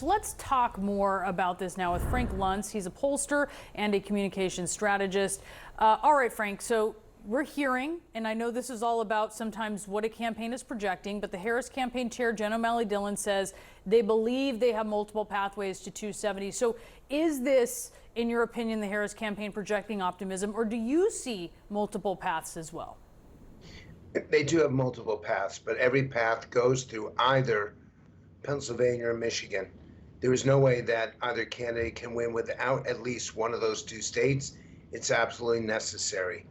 Let's talk more about this now with Frank Luntz. He's a pollster and a communications strategist. All right, Frank, so we're hearing, and I know this is all about sometimes what a campaign is projecting, but the Harris campaign chair, Jen O'Malley Dillon, says they believe they have multiple pathways to 270. So is this, in your opinion, the Harris campaign projecting optimism, or do you see multiple paths as well? They do have multiple paths, but every path goes through either Pennsylvania or Michigan. There is no way that either candidate can win without at least one of those two states. It's absolutely necessary.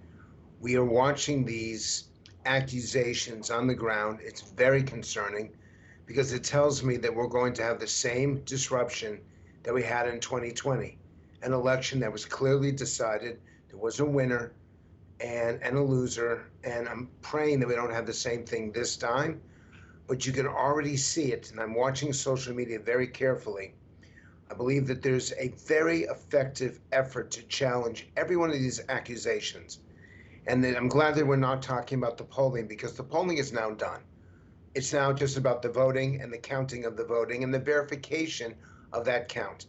We are watching these accusations on the ground. It's very concerning because it tells me that we're going to have the same disruption that we had in 2020, an election that was clearly decided. There was a winner and a loser, and I'm praying that we don't have the same thing this time. But you can already see it, and I'm watching social media very carefully. I believe that there's a very effective effort to challenge every one of these accusations. And then I'm glad that we're not talking about the polling, because the polling is now done. It's now just about the voting and the counting of the voting and the verification of that count.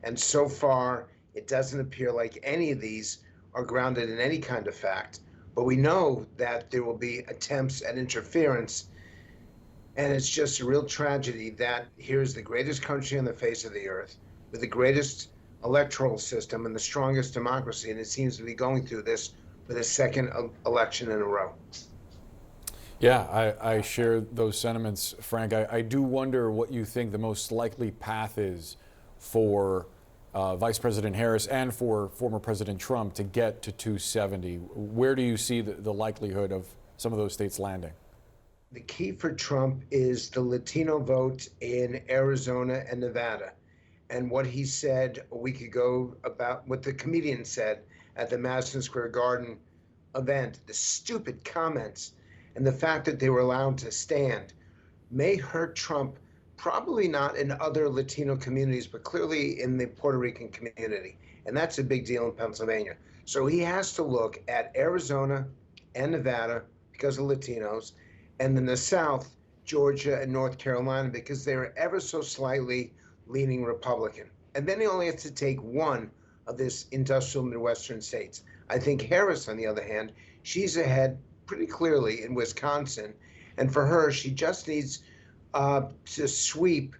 And so far, it doesn't appear like any of these are grounded in any kind of fact. But we know that there will be attempts at interference. And it's just a real tragedy that here's the greatest country on the face of the earth with the greatest electoral system and the strongest democracy, and it seems to be going through this for the second election in a row. Yeah, I share those sentiments, Frank. I do wonder what you think the most likely path is for Vice President Harris and for former President Trump to get to 270. Where do you see the likelihood of some of those states landing? The key for Trump is the Latino vote in Arizona and Nevada. And what he said a week ago about what the comedian said at the Madison Square Garden event, the stupid comments and the fact that they were allowed to stand may hurt Trump, probably not in other Latino communities, but clearly in the Puerto Rican community. And that's a big deal in Pennsylvania. So he has to look at Arizona and Nevada because of Latinos, and in the South, Georgia and North Carolina, because they're ever so slightly leaning Republican. And then he only has to take one of this industrial Midwestern states. I think Harris, on the other hand, she's ahead pretty clearly in Wisconsin. And for her, she just needs to sweep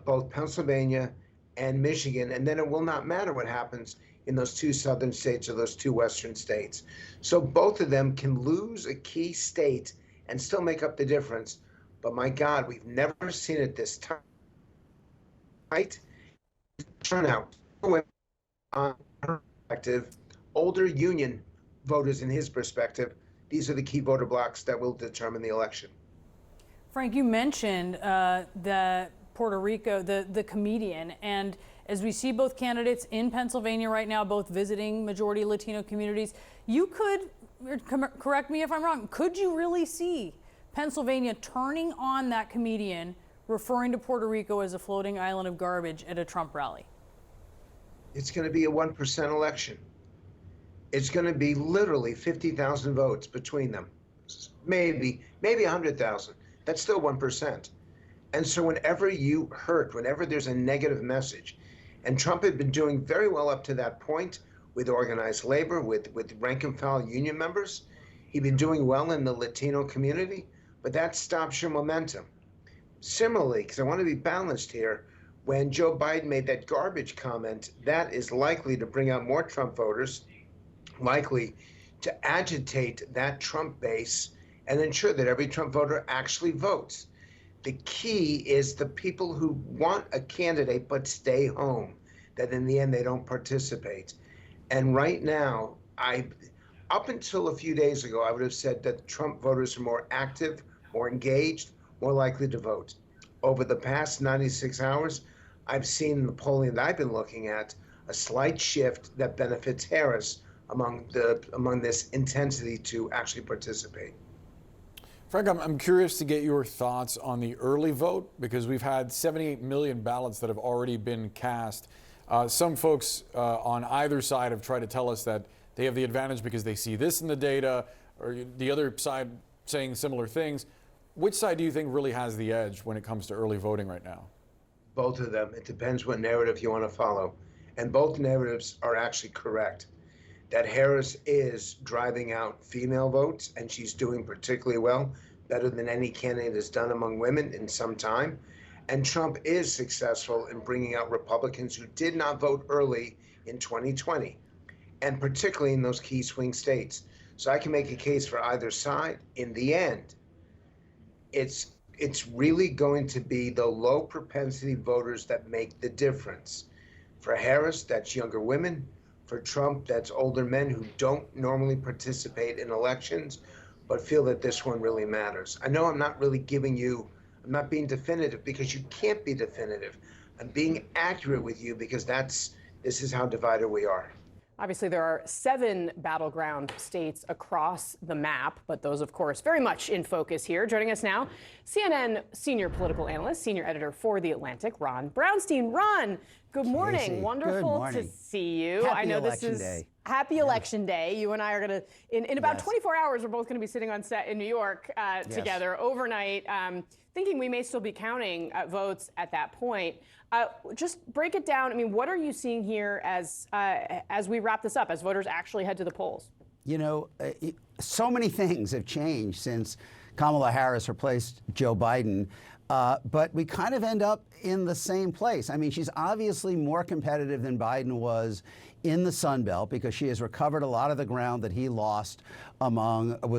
both Pennsylvania and Michigan, and then it will not matter what happens in those two southern states or those two western states. So both of them can lose a key state and still make up the difference. But my God, we've never seen it this time. Right? Turnout. On her perspective, older union voters in his perspective, these are the key voter blocks that will determine the election. Frank, you mentioned the Puerto Rico, the comedian, and as we see both candidates in Pennsylvania right now, both visiting majority Latino communities, you could, correct me if I'm wrong, could you really see Pennsylvania turning on that comedian referring to Puerto Rico as a floating island of garbage at a Trump rally? It's going to be a 1% election. It's going to be literally 50,000 votes between them. Maybe 100,000. That's still 1%. And so whenever there's a negative message, and Trump had been doing very well up to that point with organized labor, with rank and file union members. He'd been doing well in the Latino community, but that stops your momentum. Similarly, because I want to be balanced here, when Joe Biden made that garbage comment, that is likely to bring out more Trump voters, likely to agitate that Trump base and ensure that every Trump voter actually votes. The key is the people who want a candidate but stay home, that in the end they don't participate. And right now, up until a few days ago, I would have said that Trump voters are more active, more engaged, more likely to vote. Over the past 96 hours, I've seen in the polling that I've been looking at a slight shift that benefits Harris among this intensity to actually participate. Frank, I'm curious to get your thoughts on the early vote, because we've had 78 million ballots that have already been cast. Some folks on either side have tried to tell us that they have the advantage because they see this in the data, or the other side saying similar things. Which side do you think really has the edge when it comes to early voting right now? both of them. It depends what narrative you want to follow. And both narratives are actually correct. That Harris is driving out female votes, and she's doing particularly well, better than any candidate has done among women in some time. And Trump is successful in bringing out Republicans who did not vote early in 2020, and particularly in those key swing states. So I can make a case for either side. In the end, it's really going to be the low propensity voters that make the difference. For Harris, that's younger women. For Trump, that's older men who don't normally participate in elections, but feel that this one really matters. I know I'm not being definitive because you can't be definitive. I'm being accurate with you because this is how divided we are. Obviously, there are 7 battleground states across the map, but those, of course, very much in focus here. Joining us now, CNN senior political analyst, senior editor for The Atlantic, Ron Brownstein. Ron, good morning. Casey, Wonderful good morning. to see you. Happy I know election this is day. Happy Election Day. You and I are going to, in about Yes. 24 hours, we're both going to be sitting on set in New York together overnight, thinking we may still be counting votes at that point. Just break it down. I mean, what are you seeing here as we wrap this up, as voters actually head to the polls? You know, so many things have changed since Kamala Harris replaced Joe Biden, but we kind of end up in the same place. I mean, she's obviously more competitive than Biden was in the Sun Belt because she has recovered a lot of the ground that he was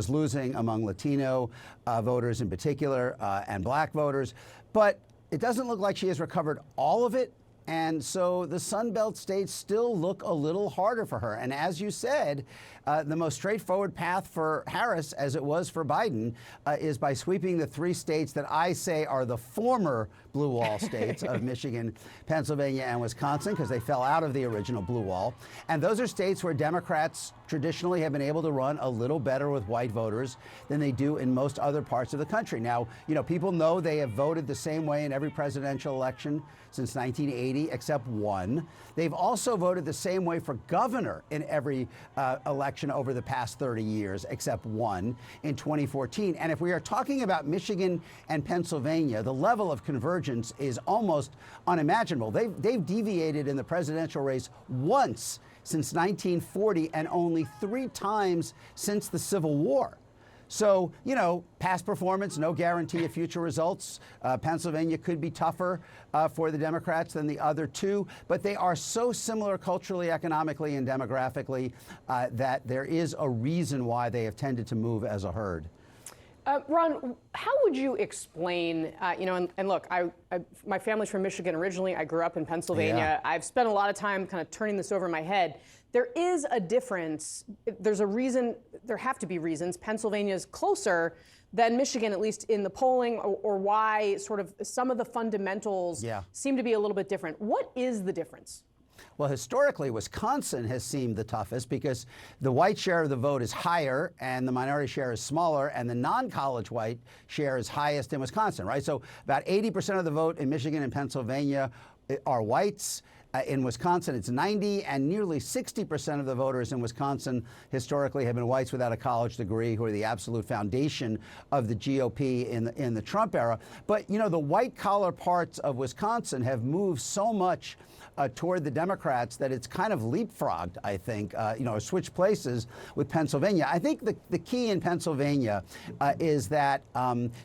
losing among Latino voters in particular and black voters. But it doesn't look like she has recovered all of it. And so the Sun Belt states still look a little harder for her. And as you said, the most straightforward path for Harris, as it was for Biden, is by sweeping the 3 states that I say are the former blue wall states of Michigan, Pennsylvania, and Wisconsin, because they fell out of the original blue wall. And those are states where Democrats traditionally have been able to run a little better with white voters than they do in most other parts of the country. Now, you know, people know they have voted the same way in every presidential election since 1980, except one. They've also voted the same way for governor in every election over the past 30 years, except one in 2014. And if we are talking about Michigan and Pennsylvania, the level of convergence is almost unimaginable. They've deviated in the presidential race once since 1940 and only 3 times since the Civil War. So, you know, past performance, no guarantee of future results. Pennsylvania could be tougher for the Democrats than the other 2, but they are so similar culturally, economically, and demographically that there is a reason why they have tended to move as a herd. Ron, how would you explain, you know, and look, my family's from Michigan originally. I grew up in Pennsylvania. Yeah. I've spent a lot of time kind of turning this over in my head. There is a difference. There's a reason, there have to be reasons. Pennsylvania's closer than Michigan, at least in the polling, or why sort of some of the fundamentals seem to be a little bit different. What is the difference? Well, historically, Wisconsin has seemed the toughest because the white share of the vote is higher and the minority share is smaller, and the non-college white share is highest in Wisconsin, right? So about 80% of the vote in Michigan and Pennsylvania are whites. In Wisconsin, it's 90, and nearly 60% of the voters in Wisconsin historically have been whites without a college degree, who are the absolute foundation of the GOP in the Trump era. But, you know, the white-collar parts of Wisconsin have moved so much toward the Democrats that it's kind of leapfrogged, I think, you know, switched places with Pennsylvania. I think the key in Pennsylvania is that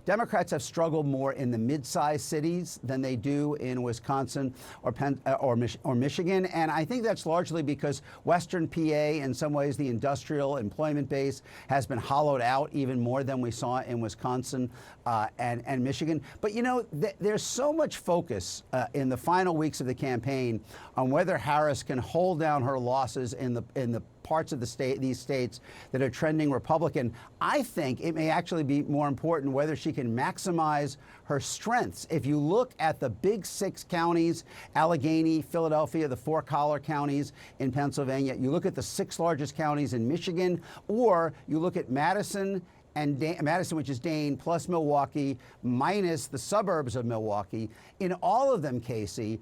Democrats have struggled more in the mid-sized cities than they do in Wisconsin or Michigan. And I think that's largely because Western PA, in some ways, the industrial employment base has been hollowed out even more than we saw in Wisconsin and Michigan. But, you know, there's so much focus in the final weeks of the campaign on whether Harris can hold down her losses in the parts of these states that are trending Republican. I think it may actually be more important whether she can maximize her strengths. If you look at the big 6 counties, Allegheny, Philadelphia, the 4 collar counties in Pennsylvania, you look at the 6 largest counties in Michigan, or you look at Madison, which is Dane, plus Milwaukee, minus the suburbs of Milwaukee. In all of them, Casey,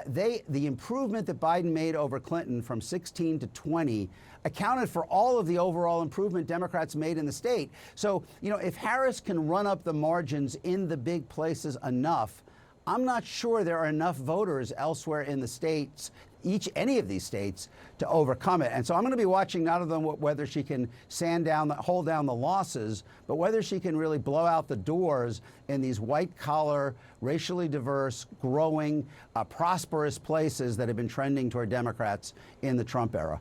the improvement that Biden made over Clinton from 16 to 20 accounted for all of the overall improvement Democrats made in the state. So, you know, if Harris can run up the margins in the big places enough, I'm not sure there are enough voters elsewhere in the states, any of these states, to overcome it. And so I'm going to be watching not only whether she can hold down the losses, but whether she can really blow out the doors in these white-collar, racially diverse, growing, prosperous places that have been trending toward Democrats in the Trump era.